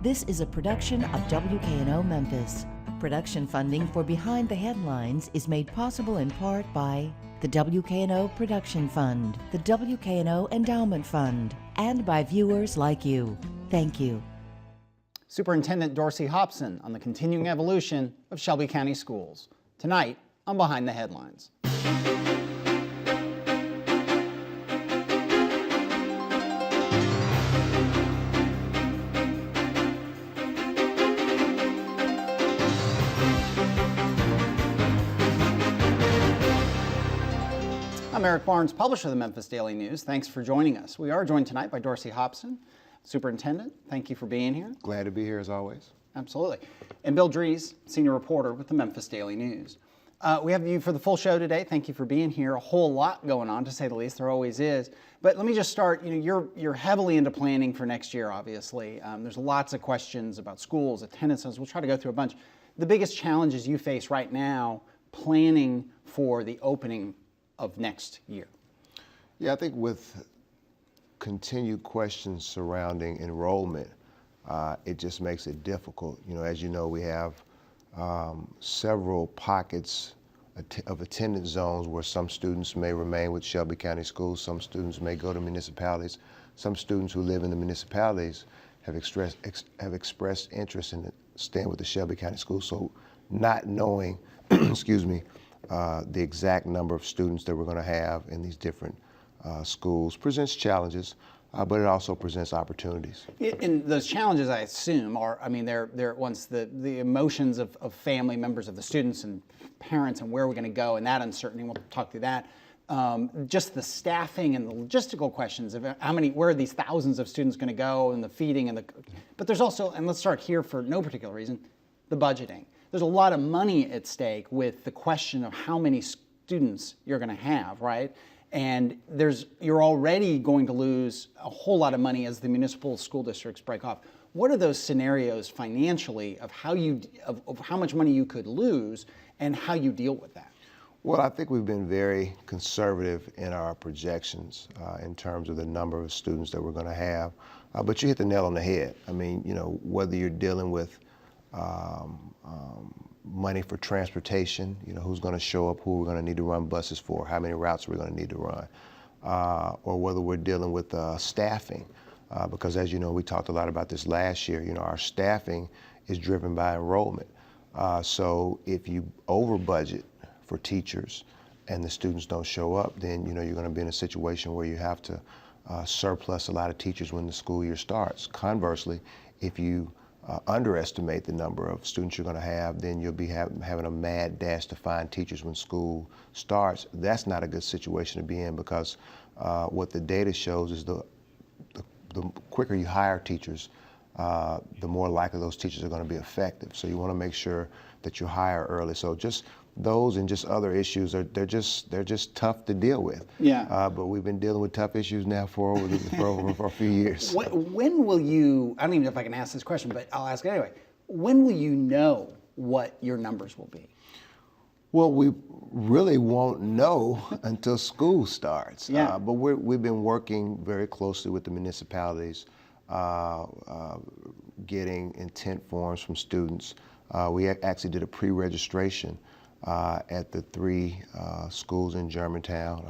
This is a production of WKNO Memphis. Production funding for Behind the Headlines is made possible in part by the WKNO Production Fund, the WKNO Endowment Fund, and by viewers like you. Thank you. Superintendent Dorsey Hobson on the continuing evolution of Shelby County Schools. Tonight on Behind the Headlines. I'm Eric Barnes, publisher of the Memphis Daily News. Thanks for joining us. We are joined tonight by Dorsey Hobson. Superintendent, thank you for being here. Glad to be here as always. Absolutely. And Bill Dries, senior reporter with the Memphis Daily News. We have you for the full show today. Thank you for being here. A whole lot going on, to say the least. There always is. But let me just start. You're heavily into planning for next year, obviously. There's lots of questions about schools, attendance. We'll try to go through a bunch. The biggest challenges you face right now planning for the opening of next year. Yeah, I think with continued questions surrounding enrollment, it just makes it difficult. As you know, we have several pockets of attendance zones where some students may remain with Shelby County Schools, some students may go to municipalities. Some students who live in the municipalities have expressed interest in staying with the Shelby County Schools. So not knowing, excuse me, the exact number of students that we're going to have in these different schools presents challenges, but it also presents opportunities. And those challenges, I assume, they're once the emotions of family members of the students and parents and where we're going to go and that uncertainty. We'll talk through that. Just the staffing and the logistical questions of where are these thousands of students going to go, and the feeding but there's also, and let's start here for no particular reason, the budgeting. There's a lot of money at stake with the question of how many students you're going to have, right? And you're already going to lose a whole lot of money as the municipal school districts break off. What are those scenarios financially of how much money you could lose and how you deal with that? Well, I think we've been very conservative in our projections in terms of the number of students that we're going to have. But you hit the nail on the head. Whether you're dealing with money for transportation, who's going to show up, who we're going to need to run buses for, how many routes we're going to need to run, or whether we're dealing with staffing, because as you know, we talked a lot about this last year, our staffing is driven by enrollment. So if you over budget for teachers and the students don't show up, then you're going to be in a situation where you have to surplus a lot of teachers when the school year starts. Conversely, if you underestimate the number of students you're going to have, then you'll be having a mad dash to find teachers when school starts. That's not a good situation to be in, because what the data shows is the quicker you hire teachers, the more likely those teachers are going to be effective. So you want to make sure that you hire early. So just those and just other issues they're just tough to deal with. Yeah. But we've been dealing with tough issues now for a few years. When will you? I don't even know if I can ask this question, but I'll ask it anyway. When will you know what your numbers will be? Well, we really won't know until school starts. Yeah. But we've been working very closely with the municipalities, getting intent forms from students. We actually did a pre-registration at the three schools in Germantown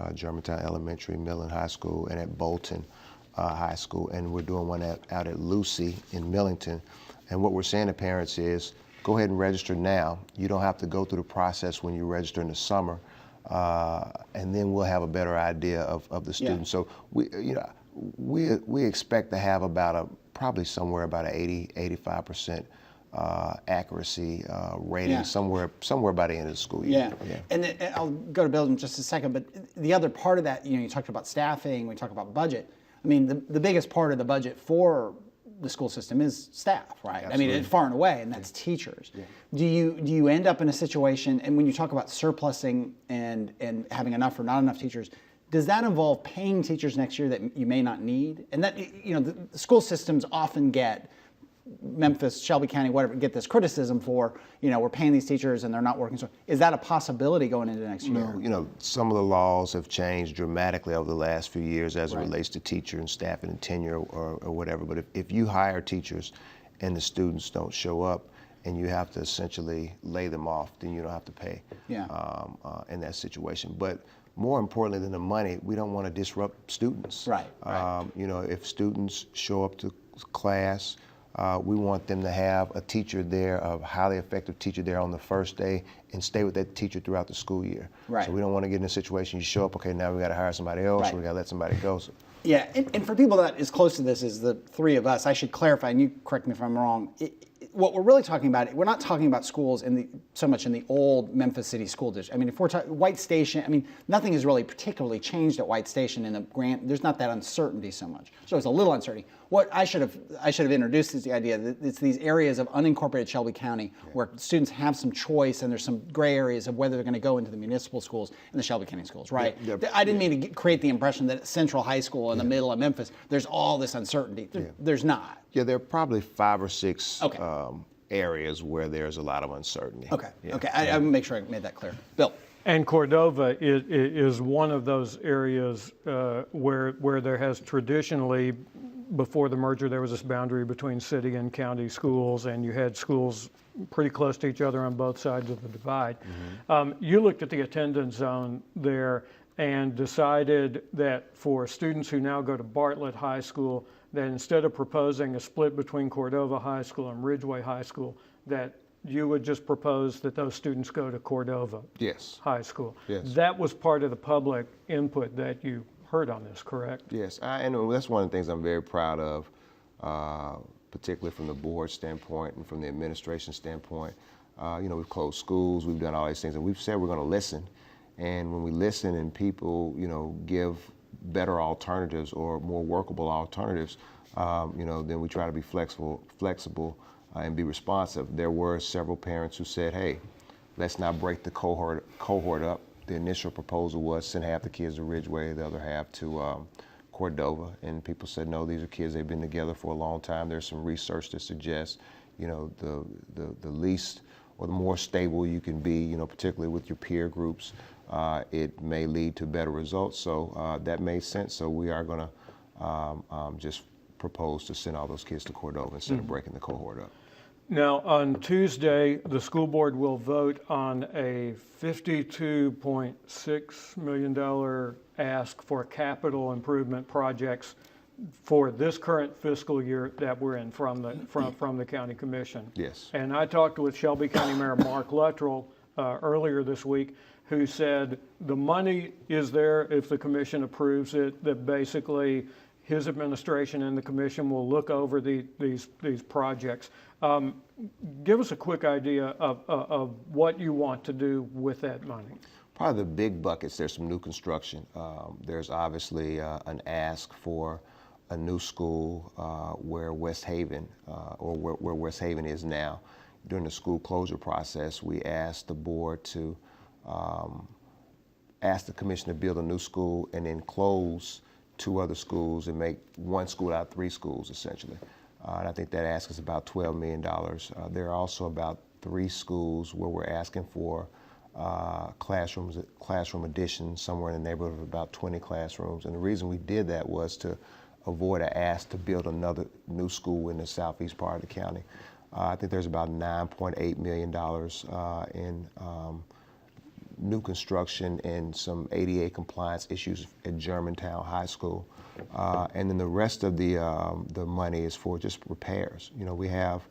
Elementary, Millen High School, and at Bolton High School. And we're doing one out at Lucy in Millington. And what we're saying to parents is, go ahead and register now. You don't have to go through the process when you register in the summer, and then we'll have a better idea of the students. Yeah. So we expect to have probably somewhere about an 80-85% accuracy rating somewhere by the end of the school year. Yeah. And I'll go to Bill in just a second, but the other part of that, you talked about staffing, we talked about budget. The biggest part of the budget for the school system is staff, right? Absolutely. Far and away, and that's teachers. Yeah. Do you end up in a situation, and when you talk about surplusing and having enough or not enough teachers, does that involve paying teachers next year that you may not need? And that, the school systems often get, Memphis, Shelby County, whatever, get this criticism for, we're paying these teachers and they're not working. So is that a possibility going into next year? No, some of the laws have changed dramatically over the last few years as it relates to teacher and staff and tenure or whatever. But if you hire teachers and the students don't show up, and you have to essentially lay them off, then you don't have to pay in that situation. But more importantly than the money, we don't want to disrupt students. Right. You know, if students show up to class, we want them to have a teacher there, a highly effective teacher there on the first day, and stay with that teacher throughout the school year. Right. So we don't want to get in a situation you show up, okay, now we got to hire somebody else, Right. or we got to let somebody go. So, Yeah, and for people that is close to this as the three of us, I should clarify, and you correct me if I'm wrong, what we're really talking about, we're not talking about schools so much in the old Memphis City School District. I mean, if we're talking White Station, I mean, nothing has really particularly changed at White Station in the grant. There's not that uncertainty so much. So it's a little uncertainty. What I should have introduced is the idea that it's these areas of unincorporated Shelby County where students have some choice, and there's some gray areas of whether they're going to go into the municipal schools and the Shelby County schools, right? I didn't mean to create the impression that at Central High School in the middle of Memphis, there's all this uncertainty. There's not. yeah, there are probably 5 or 6 Okay. areas where there's a lot of uncertainty. Okay. Yeah. Okay. I make sure I made that clear. Bill. And Cordova is one of those areas where there has traditionally, before the merger, there was this boundary between city and county schools, and you had schools pretty close to each other on both sides of the divide. You looked at the attendance zone there and decided that for students who now go to Bartlett High School, that instead of proposing a split between Cordova High School and Ridgeway High School, that you would just propose that those students go to Cordova Yes. High School. Yes. That was part of the public input that you heard on this, correct? Yes, and that's one of the things I'm very proud of, particularly from the board standpoint and from the administration standpoint. You know, we've closed schools, we've done all these things, and we've said we're going to listen. And when we listen and people, you know, give better alternatives or more workable alternatives, you know, then we try to be flexible, and be responsive. There were several parents who said, hey, let's not break the cohort up. The initial proposal was send half the kids to Ridgeway, the other half to Cordova. And people said, no, these are kids, they've been together for a long time. There's some research that suggests, you know, the least or the more stable you can be, you know, particularly with your peer groups, it may lead to better results. So that made sense. So we are going to just propose to send all those kids to Cordova instead of breaking the cohort up. Now, on Tuesday, the school board will vote on a $52.6 million ask for capital improvement projects for this current fiscal year that we're in from the county commission. Yes. And I talked with Shelby County Mayor Mark Luttrell earlier this week, who said the money is there if the commission approves it, that basically his administration and the commission will look over these projects. Give us a quick idea of what you want to do with that money. Probably the big buckets, there's some new construction. There's obviously an ask for a new school where West Haven, or where West Haven is now. During the school closure process, we asked the board to ask the commission to build a new school and then close 2 other schools and make 1 school out of 3 schools, essentially. And I think that ask is about $12 million. There are also about 3 schools where we're asking for classroom additions, somewhere in the neighborhood of about 20 classrooms. And the reason we did that was to avoid an ask to build another new school in the southeast part of the county. I think there's about $9.8 million in new construction and some ADA compliance issues at Germantown High School. And then the rest of the money is for just repairs. You know, we have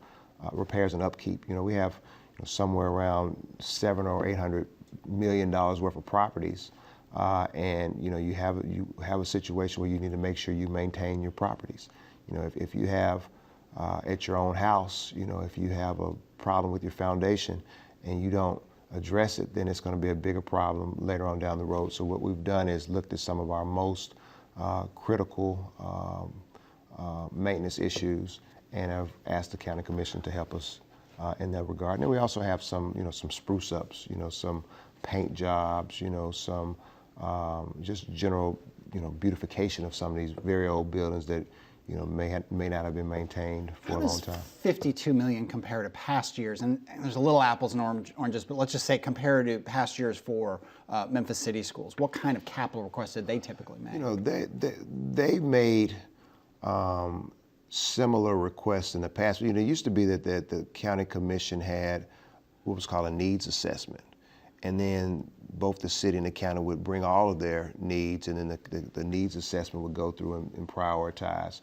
repairs and upkeep. You know, we have somewhere around $700 or $800 million worth of properties. And you know, you have a situation where you need to make sure you maintain your properties. You know, if you have at your own house, you know, if you have a problem with your foundation and you don't address it, then it's going to be a bigger problem later on down the road. So what we've done is looked at some of our most critical maintenance issues and have asked the county commission to help us in that regard. And then we also have some, you know, some spruce ups, you know, some paint jobs, you know, some just general, you know, beautification of some of these very old buildings that, you know, may not have been maintained for a long time. $52 million compared to past years, and there's a little apples and oranges, but let's just say compared to past years for Memphis City Schools, what kind of capital requests did they typically make? You know, they made similar requests in the past. You know, it used to be that the county commission had what was called a needs assessment. And then both the city and the county would bring all of their needs, and then the needs assessment would go through and prioritize.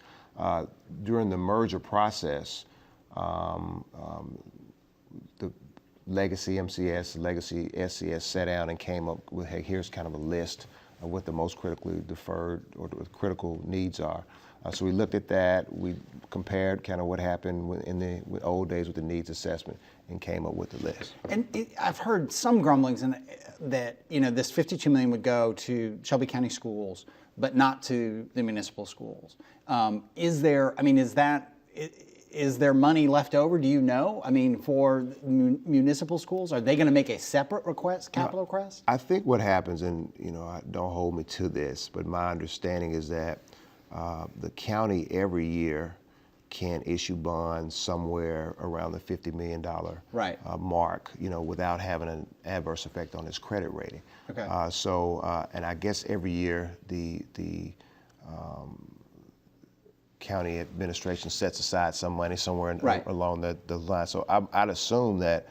During the merger process, the Legacy MCS, Legacy SCS sat down and came up with, hey, here's kind of a list of what the most critically deferred or the critical needs are. So we looked at that, we compared kind of what happened in the old days with the needs assessment and came up with the list. And I've heard some grumblings that, you know, this $52 million would go to Shelby County schools, but not to the municipal schools. Is there money left over? Do you know? I mean, for municipal schools, are they going to make a separate request, capital request? I think what happens, and you know, don't hold me to this, but my understanding is that the county every year can issue bonds somewhere around the $50 million mark, you know, without having an adverse effect on its credit rating. Okay. And I guess every year the county administration sets aside some money somewhere along the line. So I'd assume that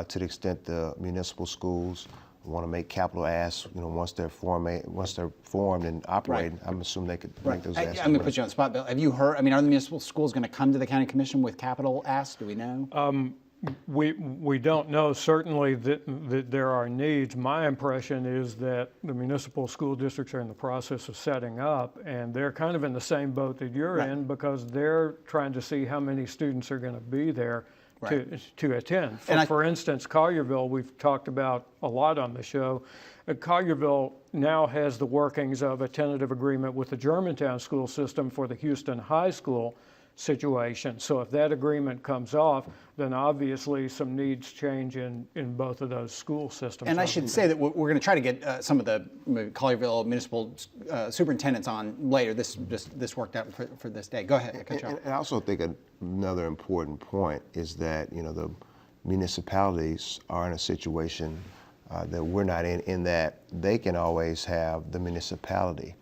to the extent the municipal schools want to make capital asks, you know, once they're formed and operating, I'm assuming they could make those asks. I'm going to put you on the spot, Bill. Have you heard? I mean, are the municipal schools going to come to the county commission with capital asks? Do we know? We don't know certainly that there are needs. My impression is that the municipal school districts are in the process of setting up, and they're kind of in the same boat that you're in, because they're trying to see how many students are going to be there to attend. For instance, Collierville, we've talked about a lot on the show. Collierville now has the workings of a tentative agreement with the Germantown school system for the Houston High School situation. So if that agreement comes off, then obviously some needs change in both of those school systems. And I should say that we're going to try to get some of the Collierville municipal superintendents on later. This worked out for this day. Go ahead. And I also think another important point is that, you know, the municipalities are in a situation that we're not in that they can always have the municipality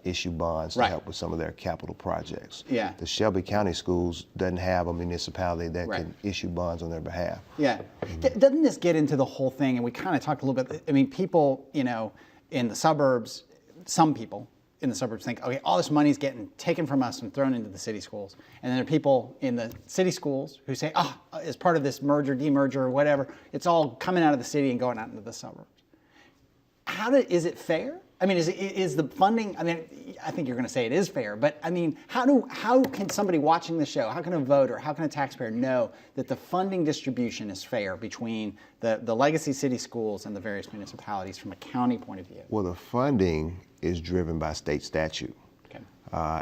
issue bonds to help with some of their capital projects. Yeah. The Shelby County Schools doesn't have a municipality that can issue bonds on their behalf. Yeah. Doesn't this get into the whole thing? And we kind of talked a little bit. I mean, people, you know, in the suburbs, some people in the suburbs think, okay, all this money's getting taken from us and thrown into the city schools. And then there are people in the city schools who say, as part of this merger, demerger, or whatever, it's all coming out of the city and going out into the suburbs. Is it fair? I mean, is the funding, I mean, I think you're going to say it is fair, but I mean, how can somebody watching the show, how can a voter, how can a taxpayer know that the funding distribution is fair between the legacy city schools and the various municipalities from a county point of view? Well, the funding is driven by state statute. Okay.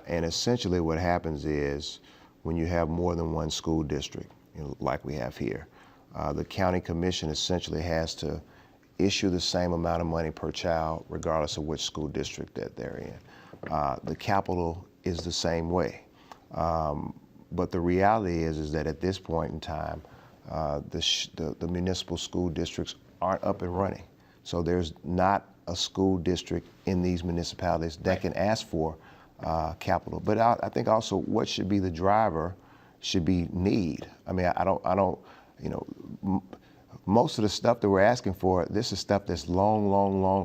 And essentially what happens is when you have more than one school district, you know, like we have here, the county commission essentially has to issue the same amount of money per child regardless of which school district that they're in. The capital is the same way. But the reality is that at this point in time, the municipal school districts aren't up and running. So there's not a school district in these municipalities that can ask for capital. But I think also what should be the driver should be need. I mean, I don't, you know, most of the stuff that we're asking for, this is stuff that's long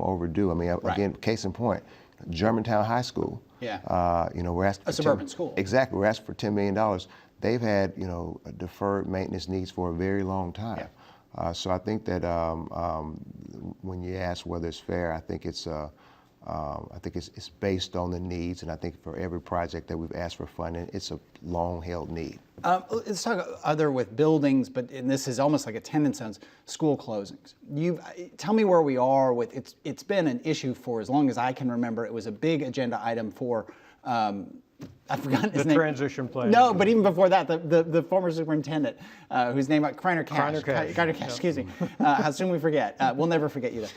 overdue. I mean, again, case in point, Germantown High School. Yeah. You know, we're asking a suburban school. Exactly. We're asking for $10 million. They've had, you know, deferred maintenance needs for a very long time. Yeah. So I think that when you ask whether it's fair, I think it's based on the needs, and I think for every project that we've asked for funding, it's a long-held need. Let's talk other with buildings, and this is almost like attendance zones, school closings. Tell me where we are with it's been an issue for as long as I can remember. It was a big agenda item for I've forgotten his name. The transition plan. No, but even before that, the former superintendent, whose name, Kreiner Cash. Kreiner Cash. Excuse me. How soon we forget. We'll never forget you, though.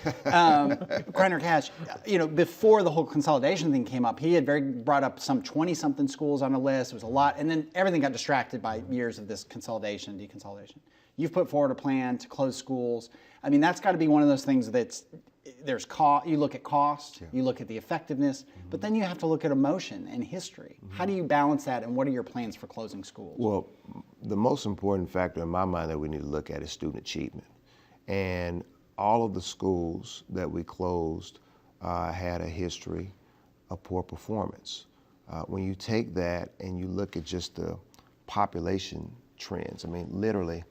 Kreiner Cash, you know, before the whole consolidation thing came up, he had brought up some 20-something schools on a list. It was a lot. And then everything got distracted by years of this consolidation, deconsolidation. You've put forward a plan to close schools. I mean, that's got to be one of those things that's, you look at cost, you look at the effectiveness, but then you have to look at emotion and history. How do you balance that, and what are your plans for closing schools? Well, the most important factor in my mind that we need to look at is student achievement. And all of the schools that we closed had a history of poor performance. When you take that and you look at just the population trends, I mean, literally,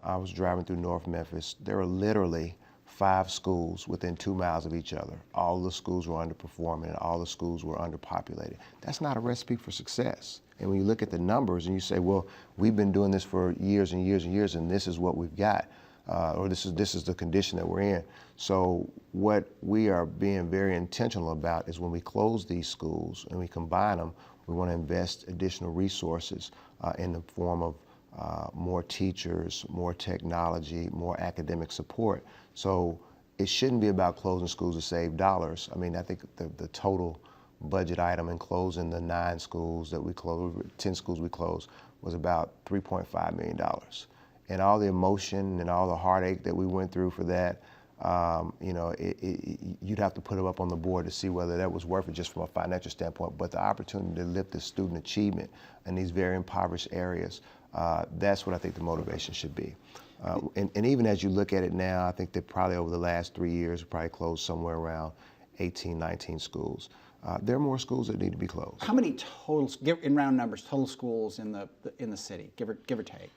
I was driving through North Memphis. There are literally 5 schools within 2 miles of each other. All of the schools were underperforming and all the schools were underpopulated. That's not a recipe for success. And when you look at the numbers and you say, well, we've been doing this for years and years and years, and this is what we've got, or this is the condition that we're in. So what we are being very intentional about is when we close these schools and we combine them, we want to invest additional resources in the form of more teachers, more technology, more academic support. So it shouldn't be about closing schools to save dollars. I mean, I think the total budget item in closing the 9 schools that we closed, 10 schools we closed, was about $3.5 million. And all the emotion and all the heartache that we went through for that, you know, you'd have to put it up on the board to see whether that was worth it just from a financial standpoint. But the opportunity to lift the student achievement in these very impoverished areas, that's what I think the motivation should be. And even as you look at it now, I think that probably over the last 3 years, we probably closed somewhere around 18, 19 schools. There are more schools that need to be closed. How many total, in round numbers, total schools in the city, give or take?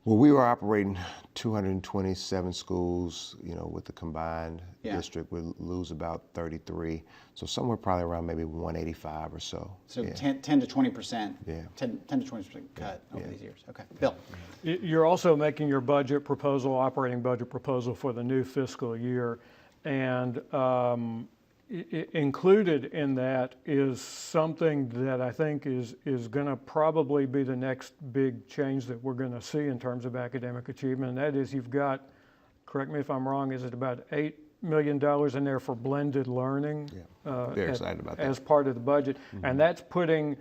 Well, we were operating 227 schools, you know, with the combined district. We'll lose about 33. So somewhere probably around maybe 185 or so. So 10 to 20%, 10 to 20% cut over these years. Okay, Bill. You're also making your budget proposal, operating budget proposal for the new fiscal year. And included in that is something that I think is going to probably be the next big change that we're going to see in terms of academic achievement. And that is, you've got, correct me if I'm wrong, is it about $8 million in there for blended learning? Yeah, very excited about that. As part of the budget. And that's putting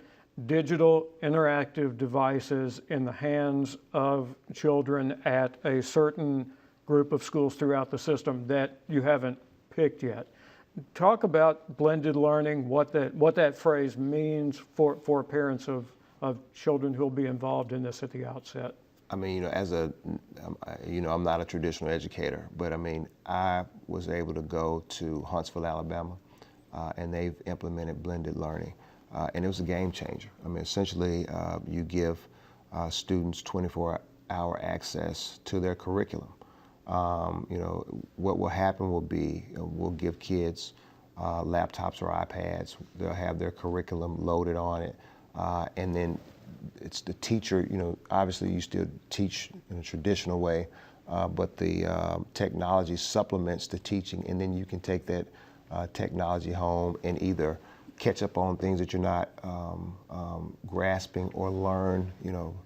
digital interactive devices in the hands of children at a certain group of schools throughout the system that you haven't picked yet. Talk about blended learning, what that phrase means for parents of children who will be involved in this at the outset. I mean, you know, I'm not a traditional educator, but I mean, I was able to go to Huntsville, Alabama, and they've implemented blended learning, and it was a game changer. I mean, essentially, you give students 24-hour access to their curriculum. You know, what will happen will be, we'll give kids laptops or iPads. They'll have their curriculum loaded on it. And then it's the teacher, you know, obviously you still teach in a traditional way, but the technology supplements the teaching, and then you can take that technology home and either catch up on things that you're not grasping or learn, you know,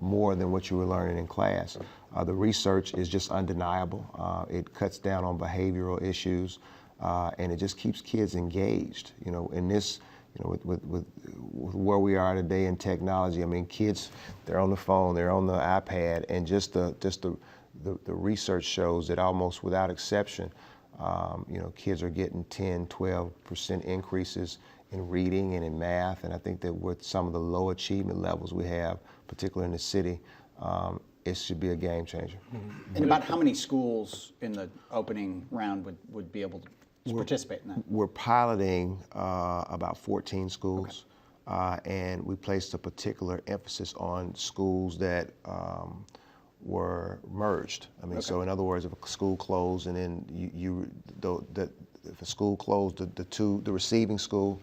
more than what you were learning in class. The research is just undeniable. It cuts down on behavioral issues, and it just keeps kids engaged. You know, in this, you know, with where we are today in technology. I mean, kids, they're on the phone, they're on the iPad, and just the research shows that almost without exception, you know, kids are getting 10, 12% increases in reading and in math. And I think that with some of the low achievement levels we have, particularly in the city, it should be a game changer. And about how many schools in the opening round would be able to participate in that? We're piloting about 14 schools, and we placed a particular emphasis on schools that were merged. I mean, so in other words, if a school closed and then if a school closed, the receiving school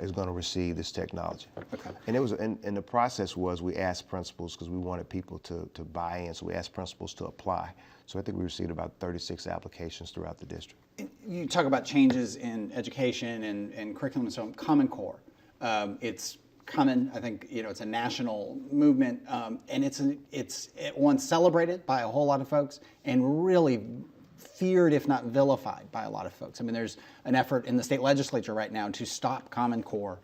is going to receive this technology. Okay. And it was, and the process was, we asked principals, because we wanted people to buy in, so we asked principals to apply. So I think we received about 36 applications throughout the district. You talk about changes in education and curriculum and so on. Common Core, it's coming. I think, you know, it's a national movement, and it's once celebrated by a whole lot of folks and really feared, if not vilified, by a lot of folks. I mean, there's an effort in the state legislature right now to stop Common Core.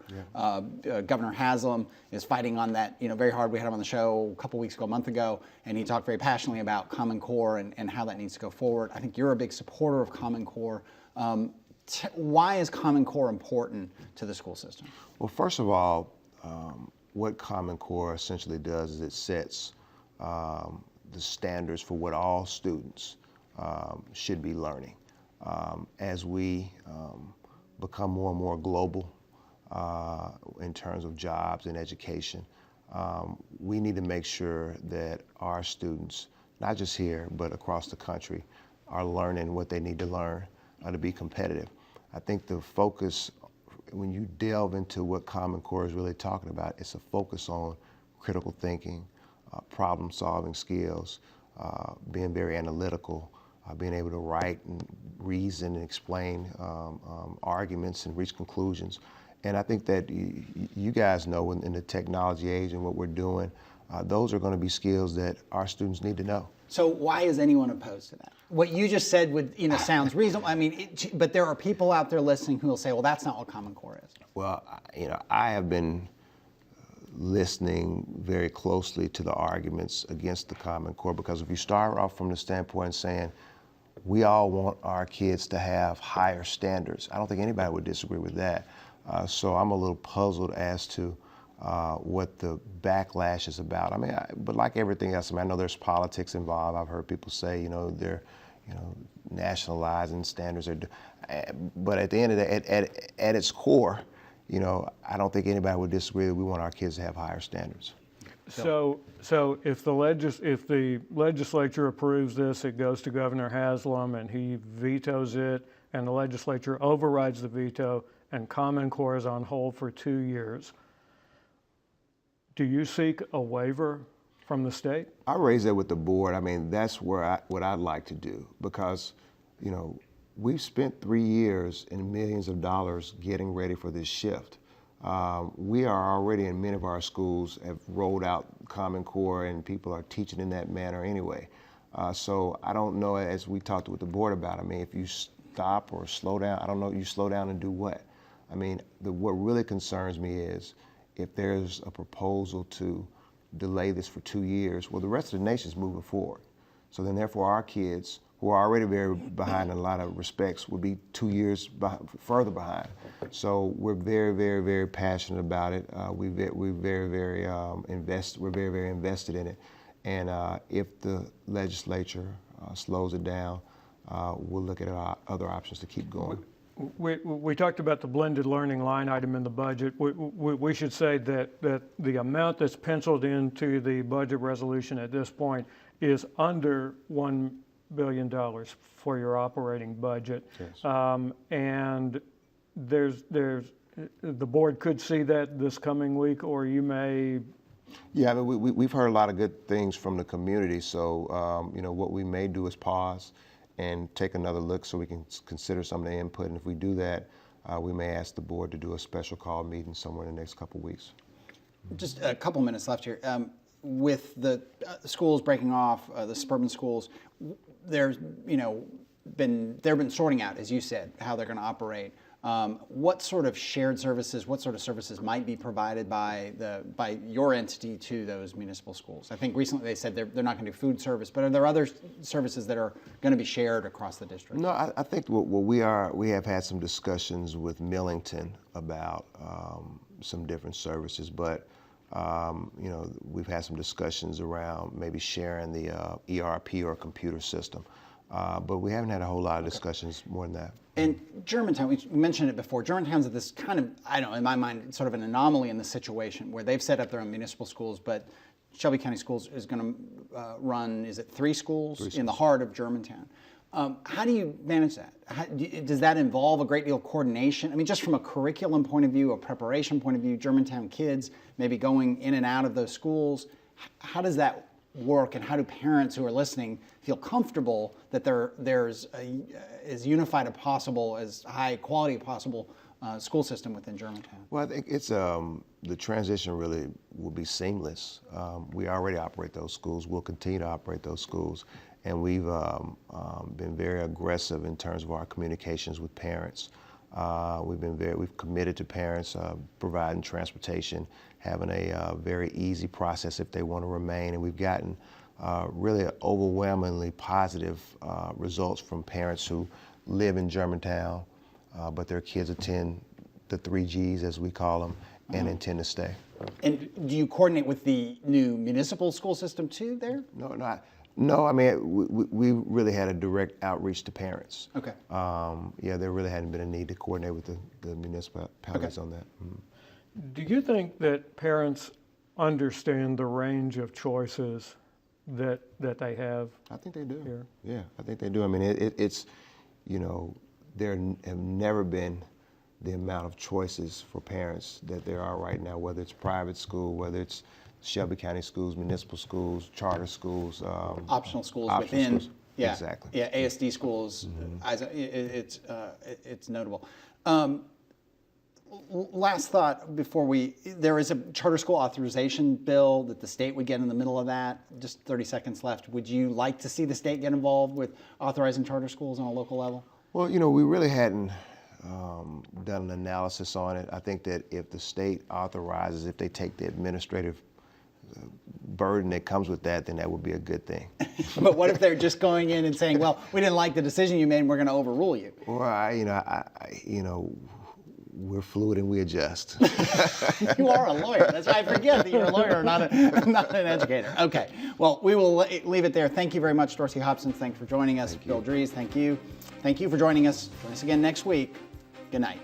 Governor Haslam is fighting on that, very hard. We had him on the show a couple weeks ago, a month ago, and he talked very passionately about Common Core and how that needs to go forward. I think you're a big supporter of Common Core. Why is Common Core important to the school system? Well, first of all, what Common Core essentially does is it sets the standards for what all students should be learning. As we become more and more global in terms of jobs and education, we need to make sure that our students, not just here, but across the country, are learning what they need to learn to be competitive. I think the focus, when you delve into what Common Core is really talking about, it's a focus on critical thinking, problem-solving skills, being very analytical, being able to write and reason and explain arguments and reach conclusions. And I think that you guys know in the technology age and what we're doing, those are going to be skills that our students need to know. So why is anyone opposed to that? What you just said sounds reasonable. I mean, but there are people out there listening who will say, well, that's not what Common Core is. Well, I have been listening very closely to the arguments against the Common Core, because if you start off from the standpoint saying we all want our kids to have higher standards, I don't think anybody would disagree with that. So I'm a little puzzled as to what the backlash is about. I mean, but like everything else, I know there's politics involved. I've heard people say, they're, nationalizing standards. But at the end of the day, at its core, I don't think anybody would disagree that we want our kids to have higher standards. So if the legislature approves this, it goes to Governor Haslam and he vetoes it, and the legislature overrides the veto, and Common Core is on hold for 2 years. Do you seek a waiver from the state? I raised that with the board. I mean, that's what I'd like to do, because, we've spent 3 years and millions of dollars getting ready for this shift. We are already in many of our schools have rolled out Common Core, and people are teaching in that manner anyway. So I don't know, as we talked with the board about, I mean, if you stop or slow down, I don't know, you slow down and do what? I mean, what really concerns me is if there's a proposal to delay this for 2 years, well, the rest of the nation's moving forward. So then therefore our kids, who are already very behind in a lot of respects, would be 2 years further behind. So we're very, very, very passionate about it. We're very, very invested in it. And if the legislature slows it down, we'll look at other options to keep going. We talked about the blended learning line item in the budget. We should say that the amount that's penciled into the budget resolution at this point is under $1 billion for your operating budget. Yes. And the board could see that this coming week, or you may. Yeah, I mean, we've heard a lot of good things from the community. So, what we may do is pause and take another look so we can consider some of the input. And if we do that, we may ask the board to do a special call meeting somewhere in the next couple of weeks. Just a couple minutes left here. With the schools breaking off, the suburban schools, there's been sorting out, as you said, how they're going to operate. What sort of shared services, what sort of services might be provided by your entity to those municipal schools? I think recently they said they're not going to do food service, but are there other services that are going to be shared across the district? No, I think we have had some discussions with Millington about some different services, but we've had some discussions around maybe sharing the ERP or computer system. But we haven't had a whole lot of discussions more than that. And Germantown, we mentioned it before, Germantown's at this kind of, I don't know, in my mind, sort of an anomaly in the situation where they've set up their own municipal schools, but Shelby County Schools is going to run, is it 3 schools in the heart of Germantown? How do you manage that? Does that involve a great deal of coordination? I mean, just from a curriculum point of view, a preparation point of view, Germantown kids maybe going in and out of those schools, how does that work, and how do parents who are listening feel comfortable that there's as unified as possible, as high quality as possible school system within Germantown? Well, I think it's the transition really will be seamless. We already operate those schools. We'll continue to operate those schools, and we've been very aggressive in terms of our communications with parents. We've committed to parents providing transportation, having a very easy process if they want to remain, and we've gotten really overwhelmingly positive results from parents who live in Germantown, but their kids attend the 3Gs, as we call them, and intend to stay. And do you coordinate with the new municipal school system too there? No, I mean, we really had a direct outreach to parents. Okay. Yeah, there really hadn't been a need to coordinate with the municipalities on that. Mhm. Do you think that parents understand the range of choices that they have? I think they do. Here. Yeah, I think they do. I mean, it's, you know, there have never been the amount of choices for parents that there are right now, whether it's private school, whether it's Shelby County schools, municipal schools, charter schools. Optional schools optional within. schools. Yeah. Exactly. Yeah, ASD schools. It's notable. Last thought before there is a charter school authorization bill that the state would get in the middle of that. Just 30 seconds left. Would you like to see the state get involved with authorizing charter schools on a local level? Well, you know, we really hadn't done an analysis on it. I think that if the state authorizes, if they take the administrative burden that comes with that, then that would be a good thing. But what if they're just going in and saying, well, we didn't like the decision you made and we're going to overrule you? Well, we're fluid and we adjust. You are a lawyer. That's why I forget that you're a lawyer, not an educator. Okay. Well, we will leave it there. Thank you very much, Dorsey Hobson. Thanks for joining us. Bill Drees, thank you. Thank you for joining us. Join us again next week. Good night.